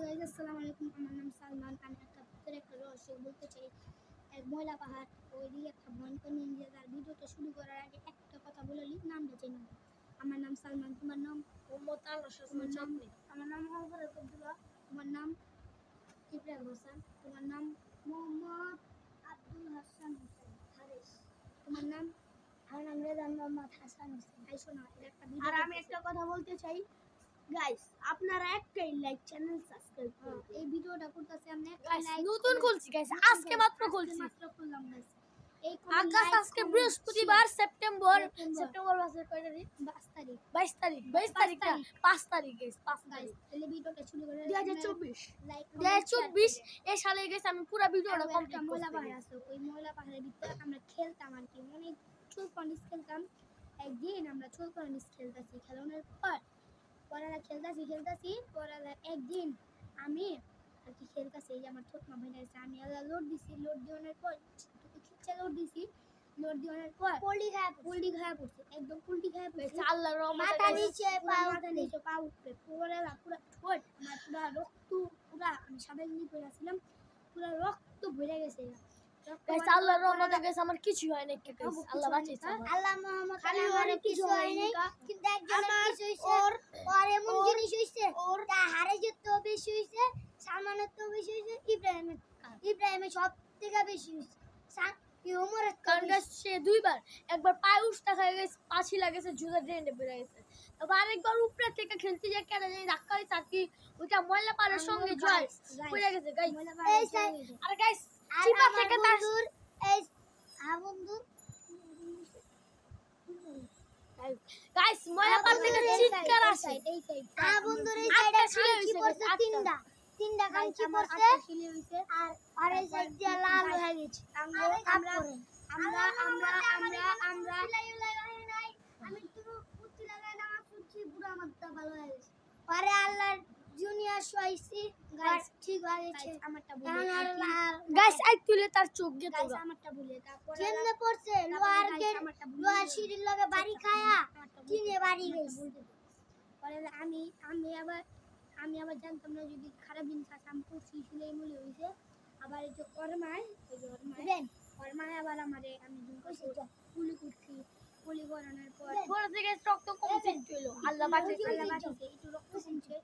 Guys, আসসালামু আলাইকুম। আমার নাম সালমান। আমি একটা রহস্য বলতে চাই। এক ময়লা পাহাড়, ওইদিকে একটা ভয়ঙ্কর নিয়ে তার ভিডিওটা শুরু করার আগে একটা কথা বলে নিই, নামটা জেনে নাও। আমার নাম সালমান। তোমার নাম? মোহাম্মদ আল-রশিদ চাঁদনী। আমার নাম মোহাম্মদ আব্দুল্লাহ। তোমার নাম? ইব্রাহিম হোসেন। তোমার নাম? মোহাম্মদ আব্দুল হাসান হোসেন হারিস। তোমার নাম? আমার নাম রেজান মোহাম্মদ হাসান হোসেন। আইসো না, একটা ভিডিও। আর আমি একটা কথা বলতে চাই, গাইস আপনারা একটাই লাইক, চ্যানেল সাবস্ক্রাইব করুন। এই ভিডিওটা করতেছি আমরা গাইস নতুন খুলছি গাইস, আজকে মাত্র খুললাম গাইস। এই আগস্ট আজকে বৃহস্পতিবার, সেপ্টেম্বর মাসের কয় তারিখ? 22 তারিখ 5 তারিখ গাইস, 5 তারিখ তাহলে ভিডিওটা শুরু করে 2024 এই সালে গাইস আমি পুরো ভিডিওটা কমপ্লিট ময়লা করছি। পাহাড় আছে, ওই ময়লা পাহাড়ের ভিতরে আমরা খেলতাম আর কি, অনেক চোরপানিস খেলতাম। একদিন আমরা চোরপানিস খেলতেছি, খেলানোর পর পড়ালা খেলতেছি পড়ালা একদিন আমি আর কি খেলতেছি, এই যে আমার ছোট মা ভাই আছে, আমি আলাদা লোড দিছি, লোড দেওয়ার পর খিচ্ছা লোড দিছি, লোড দেওয়ার পর পুল্টি খায়া পড়ছে, একদম পুল্টি খায়া পড়ছে। আল্লাহর রহমতে মাথা নিচে পা উঠবে, পড়ালা পুরো ঠোঁট আমার পুরা রক্ত, পুরা আমি সাদা গিয়ে পড়েছিলাম, পুরা রক্ত ভরে গেছে। গাইস আল্লাহর রহমতে গাইস আমার কিছু হয় না গাইস, আল্লাহ বাঁচিয়েছে আমার। আল্লাহ মোহাম্মদ খালি অনেক কিছু হয় নাই, কিন্তু একজনের কিছু হইছে, ওর এমন জিনিস হইছে, ওর হারে যে তো বেশি হইছে, সালমানের তো বেশি হইছে, ইব্রাহিমের সব থেকে বেশি হইছে। ওমরের কারণ গাইস সে দুইবার, একবার পায়ে উষ্টা খায় গেছে, পাছি লাগেছে, জুতা ড্রেনে বেরিয়ে গেছে। তারপর আরেকবার উপরে থেকে খেলতে যায়, কেন জানি ধাক্কা হয়েছে আর কি, ওইটা ময়লা পাড়ার সঙ্গে জয় পড়ে গেছে গাইস। আর গাইস চিপা থেকে তার বন্ধু গাইস ময়লা পাড় থেকে চিৎকার আসে। বন্ধুর এই সাইডে কাঁচি পড়ছে, তিনটা কাঁচি পড়ছে, আর এই সাইড দিয়ে লাল হয়ে গেছে। আমি তো কুচি লাগাই না, আমার কুচি পুরো আমারটা ভালো হয়ে গেছে। পরে আল্লাহর জুনিয়র শোয়াইছি, গাইস ঠিক হয়ে গেছে। আমারটা বলে গাইস আই তুলে তার চোখ দিয়ে গাইস তোরা আমারটা বলে, তারপর জেনে পড়ছে লোহার সিঁড়ির লগে বাড়ি খায়া কিনে বাড়ি গেছে। পরে আমি আবার জানতাম না যদি খারাপ জিনিস আছে, আমি করছি শুনেই মনে হয়েছে। আবার এই যে কর্মায় আবার আমারে আমি পুলি করছি, পুলি করানোর পর থোড়া থেকে রক্ত কমছে হলো, আল্লাহ বাঁচিয়েছে। একটু রক্ত কমছে,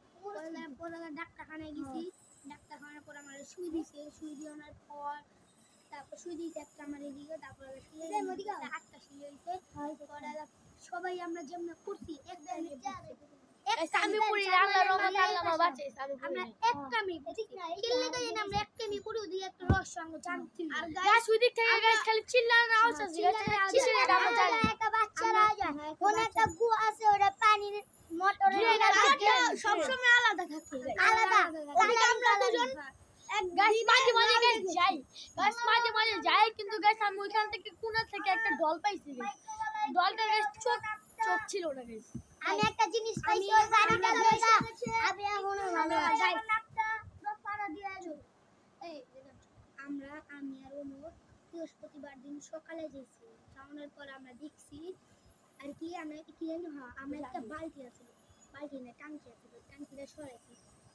পরে ডাক্তারখানায় গেছি, ডাক্তারখানার পর আমার সুই দিছে, সুই দেওয়ার পর তারপর সুই দিয়েছে একটা আমার এদিকে, তারপর 8টা সিলি হয়েছে। সবাই আমরা যেমন করছি আমি পড়ি আল্লাহর রহমতে আল্লাহ আমার বাঁচিয়েছে। আমরা একটামি আমরা একটামি করে ওদিকে একটা রহস্য আমরা জানছি। আর গাইস ওই দিক থেকে গাইস খালি চিল্লানোর আওয়াজ আসছে, কিসের এটা আমরা জানি না। একটা বাচ্চারা যায়, কোন একটা গুহা আছে, ওটা পানির মোটরে সব সময় আলাদা থাকে, আলাদা আমরা দুজন গাইস মাঝে মাঝে গাইস যাই, কিন্তু গাইস আমি ওইখান থেকে কোণা থেকে একটা ডল পাইছি। ডলটা গাইস চোখ ছিল না গাইস। আমি একটা জিনিস পাইছি, ওই বাড়িটা লইয়া আমি এখনো ভালো আছি। আমি আর ওমর বৃহস্পতিবার দিন সকালে গেছি, যাওয়ার পর আমরা দেখছি আর কি, আমরা একটা বালতি আছিল, বালতি না টাঙ্কি আছিল, টাঙ্কিটা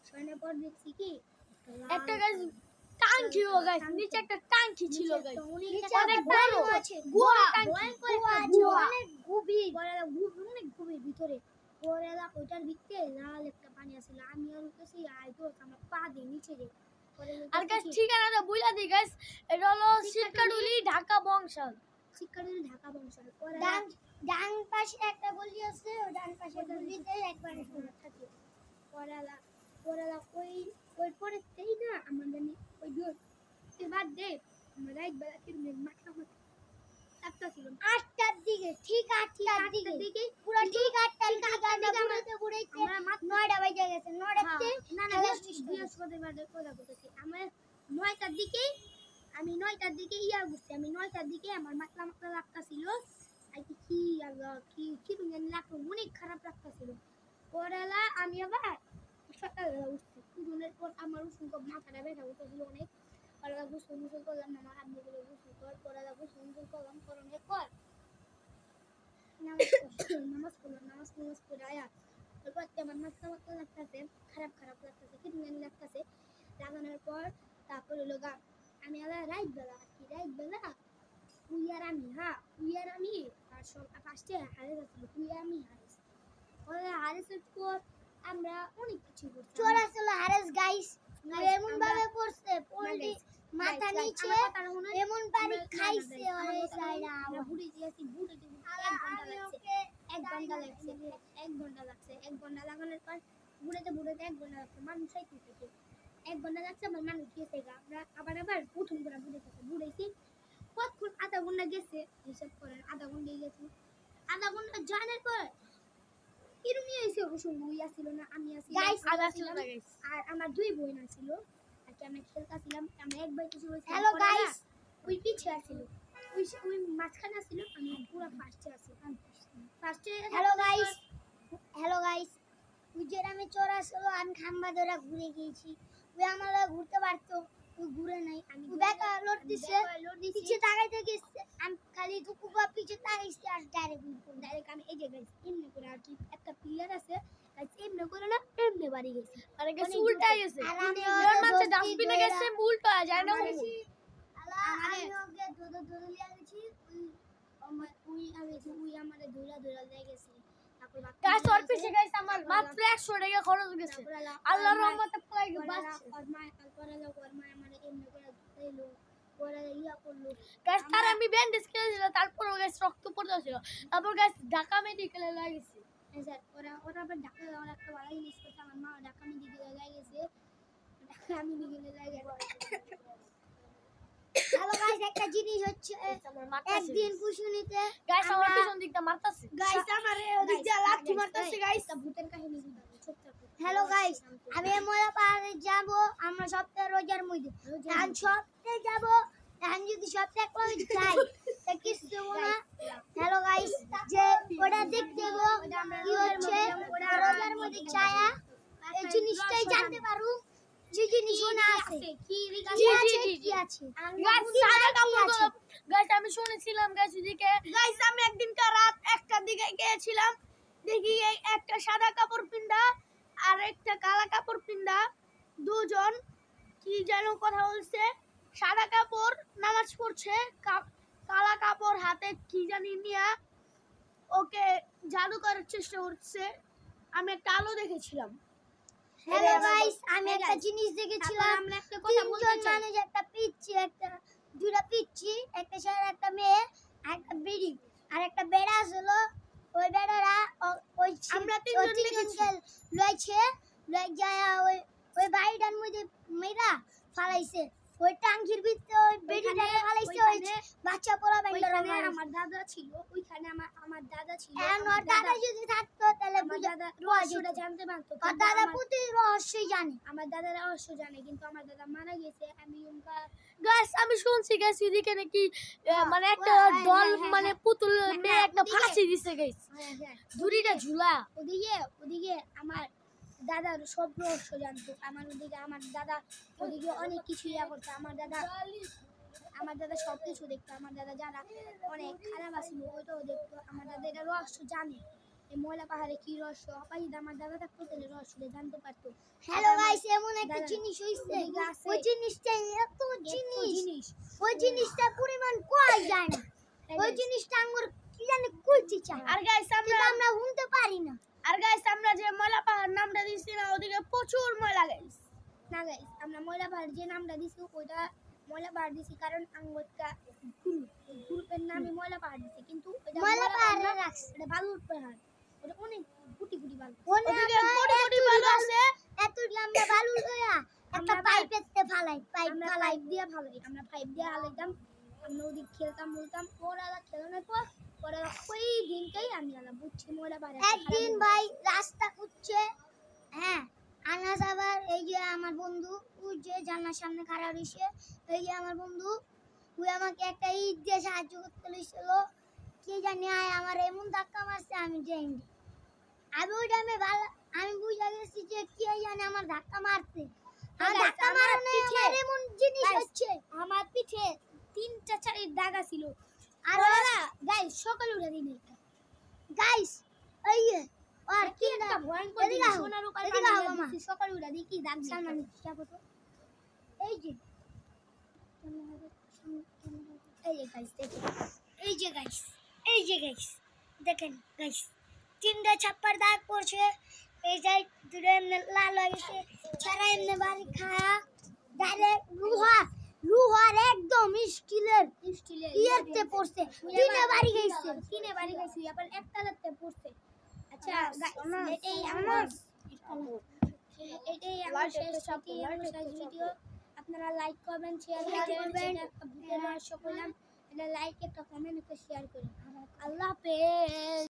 সরানোর পর দেখছি কি একটা গাইস টাঙ্কিও গাইস, নিচে একটা টাঙ্কি ছিল গাইস, অনেক বড় গুহা, অনেক গভীর, অনেক গভীর ভিতরে। ওইটার ভিতরে লাল একটা পানি আছিল, আমি আর উঠেছি আইতো আমার পা দিয়ে নিচে যাই। আর গাইস ঠিকানাটা বইলা দি গাইস, এটা হলো শিক্ষাডুলি ঢাকা বংশাল। ঢাকা বংশাল। ডান পাশে একটা গলি আছে, ওই ডান পাশে গলিতে একবারে সোজা থাকে। পড়ালা ওই পরেতেই না আমার জানি ওই দূর বাদ দে, আমরা রাত বেলা মাথা একটা ছিল 8টার দিকে, ঠিক 8টার দিকে পুরো ঠিক 8টার দিকে ঘুরাইতে 9টা বাজে গেছে। 9টাতে বৃহস্পতিবারের কথা বলতেছি, আমার 9টার দিকে আমি 9টার দিকে ঘুরছি, আমি 9টার দিকে আমার মাথা লাগতাছিল আর কি আল্লাহ কি তুমি লাগতো, অনেক খারাপ লাগতাছিল। পরেলা আমি আবার সকালবেলা উঠছি, উঠোনের পর আমার মাথাটা ব্যথা করতেছিল অনেক। পরেলা গোসল করলাম, আমার আব্বু বলে গোসল কর, পরেলা গোসল করলাম, করানোর পর নামাজ করে আয়া তারপর আমার মাথা লাগতেছে, খারাপ লাগতেছে, কি তুমি লাগতেছে। লাগানোর পর তারপর হলো আমি আবার রাইট বেলা তুই আর আমি আর সব ফার্স্টে হারিস আসছিল তুই আর আমি হারিসের পর আমরা অনেক কিছু করছি চোর আসলে হারিস গাইস এমন ভাবে করছে পড়লি মাথা নিচে এমন পারি খাইছে ওরে সাইডা আমরা বুড়ি দিয়েছি বুড়ি দিই 1 ঘন্টা লাগানোর পর বুড়াতে 1 ঘন্টা লাগছে মানুষ সাইকেল থেকে 1 ঘন্টা লাগছে আমার মানুষ গেছে আমরা আবার প্রথম করে বুড়াইছি কতক্ষণ আধা ঘন্টা গেছে হিসাব করেন আধা ঘন্টা গেছে আধা ঘন্টা জানার পর কিরমি হইছে অবশ্য মুই আসিল না আমি আসিলাম গাইস আদা ছিল না গাইস আর আমার 2 বোন আছিল আর কি আমরা খেলতাছিলাম আমরা এক ভাই কিছু হইছে হ্যালো গাইস ওই পিছে আছিল ওই মাঝখানে আছিল আমি পুরো ফার্স্টে আছিলাম ফার্স্টে হ্যালো গাইস ওই যে আমি চোর আসলো আমি খাম্বা ধরে ঘুরে গিয়েছি ওই আমারে ঘুরতে পারতো ওই ঘুরে নাই আমি ব্যাকা লোড দিছে পিছে তাকাইতে গেছে আমি খালি দুকুবা পিছে তাকাইছি আর ডাইরেক্ট আমি এই যে গাইস এমনি করে আর কি একটা প্লেয়ার আছে গাইস এমনি করে না এমনি বাড়ি গেছে আরে গেছে উল্টা গেছে ওর মাঝে ডাস্টবিনে গেছে উল্টা যায় না আমি ওকে দৌড় লিয়া গেছি ওই আমারে দৌড়া দিয়ে গেছে গাইস ওর পিছে গাইস আমার মাত্র 100 টাকা খরচ গেছে আল্লাহর রহমতে পাই বাঁচছে আমারে এমনি করে দিলো পরে ইয়া করলো গাইস তার আমি ব্যান্ডেজ করে দিলাম তারপর গাইস রক্ত পড়তেছিল তারপর গাইস ঢাকা মেডিকেলে লাগিয়েছি স্যার ওরা আবার ঢাকা যাওয়ার একটা ভালো জিনিস করছে আমার মা ঢাকা মেডিকেলে লাগিয়েছে ঢাকা মেডিকেলে লাগিয়েছে হ্যালো গাইস একটা জিনিস হচ্ছে একদিন পুশুনিতে গাইস আমার পিছন দিকটা মারতাছে গাইস আমারে ওদিক দিয়ে লাঠি মারতাছে গাইস ভূতের কাহিনী হ্যালো গাইস আমি মোলা পাহাড়ে যাব আমরা সপ্তাহে রোজার মধ্যে আর সপ্তাহে যাব এখন যদি সপ্তাহে কই যাই তা কিছু না হ্যালো গাইস যে ওটা দেখতে গো কি হচ্ছে রোজার মধ্যে ছায়া এই জিনিসটাই জানতে পারু যে জিনিস শোনা আছে কি আছে গাইস সাদা কাপড় গাইস আমি শুনেছিলাম গাইস ওদিকে গাইস আমি একদিন রাত 1টার দিকে গিয়েছিলাম দেখি এই একটা সাদা কাপড় পিন্দা আর একটা কালা কাপড় পিন্দা দুজন কি যেন কথা বলছে সাদা কাপড় নামাজ পড়ছে কালা কাপড় হাতে কি জানি নিয়া ওকে জাদু করার চেষ্টা করছে আমি একটা আলো দেখেছিলাম হ্যালো গাইস আমি একটা জিনিস দেখেছিলাম আমরা একটা কথা বলতে চাই মানুষ একটা পিচ্চি একটা দুটো পিচ্চি একটা ছেলে একটা মেয়ে একটা বিড়ি আর একটা বেড়া ছিল ওই বেড়ারা ওই আমরা তিনজন দেখেছি লইছে লই যায় ওই বাড়িটার মধ্যে মেয়েরা ফালাইছে ওই টাঙ্কির ভিতরে ওই বেড়িটা ফালাইছে ওই বাচ্চা পোলা বেন্ডরা আমার দাদা ছিল ওইখানে আমার দাদা ছিল আমার দাদা যদি থাকতো তাহলে আমার দাদা রহস্যটা জানতে পারতো আর দাদা প্রতি রহস্যই জানে আমার দাদা রহস্য জানে কিন্তু আমার দাদা মারা গেছে আমি উনকা গাইস আমি শুনছি গাইস এদিকে নাকি মানে একটা দল মানে পুতুল মেয়ে একটা ফাঁসি দিছে গাইস দড়িটা ঝুলা ওদিকে আমার দাদার সব রহস্য জানতো আমার দাদা ওদিকে অনেক কিছু ইয়া করতো আমার দাদা সব কিছু দেখতো আমার দাদা যারা অনেক খারাপ আছিল ওইটাও দেখতো আমার দাদা এটা রহস্য জানে এই ময়লা পাহাড়ে কি রহস্য আমার দাদা থাকতো তাহলে রহস্যটা জানতে পারতো হ্যালো গাইস এমন একটা জিনিস হইছে ওই জিনিসটা এত জিনিস ওই জিনিসটা পরিমাণ কই যায় না ওই জিনিসটা আমার কি জানি কইতে চায় আর গাইস আমরা শুনতে পারি না আর গাইস আমরা যে ময়লা পাহাড় নামটা দিছি না ওদিকে প্রচুর ময়লা গাইস না গাইস আমরা ময়লা পাহাড় যে নামটা দিছি ওইটা ময়লা পাহাড় দিছি কারণ আঙ্গুরটা গ্রুপের নামে ময়লা পাহাড় দিছি কিন্তু ওইটা ময়লা পাহাড় রাখছে এটা বালুর পাহাড় ওটা অনেক কোটি বালু ওদিকে কোটি বালু আছে এত লম্বা বালু লয়া একটা পাইপেতে ফালাই পাইপ দিয়ে ফালাই আমরা পাইপ দিয়ে আলাইতাম আমরা ওদিকে খেলতাম বলতাম ওরা খেলানোর পর পরে ওই দিনটাই আমি আলাদা বুঝছি মোরা বাড়ি একদিন ভাই রাস্তা খুঁজছে হ্যাঁ আনাস আবার এই যে আমার বন্ধু ওই যে জানলার সামনে খাড়া রইছে এই যে আমার বন্ধু ওই আমাকে একটা ইট দিয়ে সাহায্য করতে লইছিল কি জানি আমার এমন ধাক্কা মারছে আমি জানি আমি ওই টাইমে আমি বুঝা গেছি যে কি জানি আমার ধাক্কা মারছে আমার ধাক্কা মারনে আমার এমন জিনিস হচ্ছে আমার পিঠে 3-4 দাগ ছিল আর ওরা গাইস সকালে উড়া দিন এটা গাইস এই আর কি একটা ভয়ঙ্কর সোনার উপর সকালে উড়া দি কি দাগ সামনে কি কত এই যে গাইস দেখেন, এই যে গাইস দেখেন গাইস, 3টা ছাপ্পার দাগ পড়ছে, এই যে দুটো এমনি লাল হয়ে গেছে, ছাড়া এমনি বাড়ি খায়া ডাইরেক্ট লোহার একদম স্টিলের ইয়েতে পড়ছে, তিনে বাড়ি গেছে আবার একটাতে পড়ছে। আচ্ছা এটাই আমার শেষ ভিডিও। আপনারা লাইক করবেন, শেয়ার করবেন, একটা ভিডিও শো করলাম, এটা লাইক একটা কমেন্ট একটা শেয়ার করুন। আল্লাহ হাফেজ।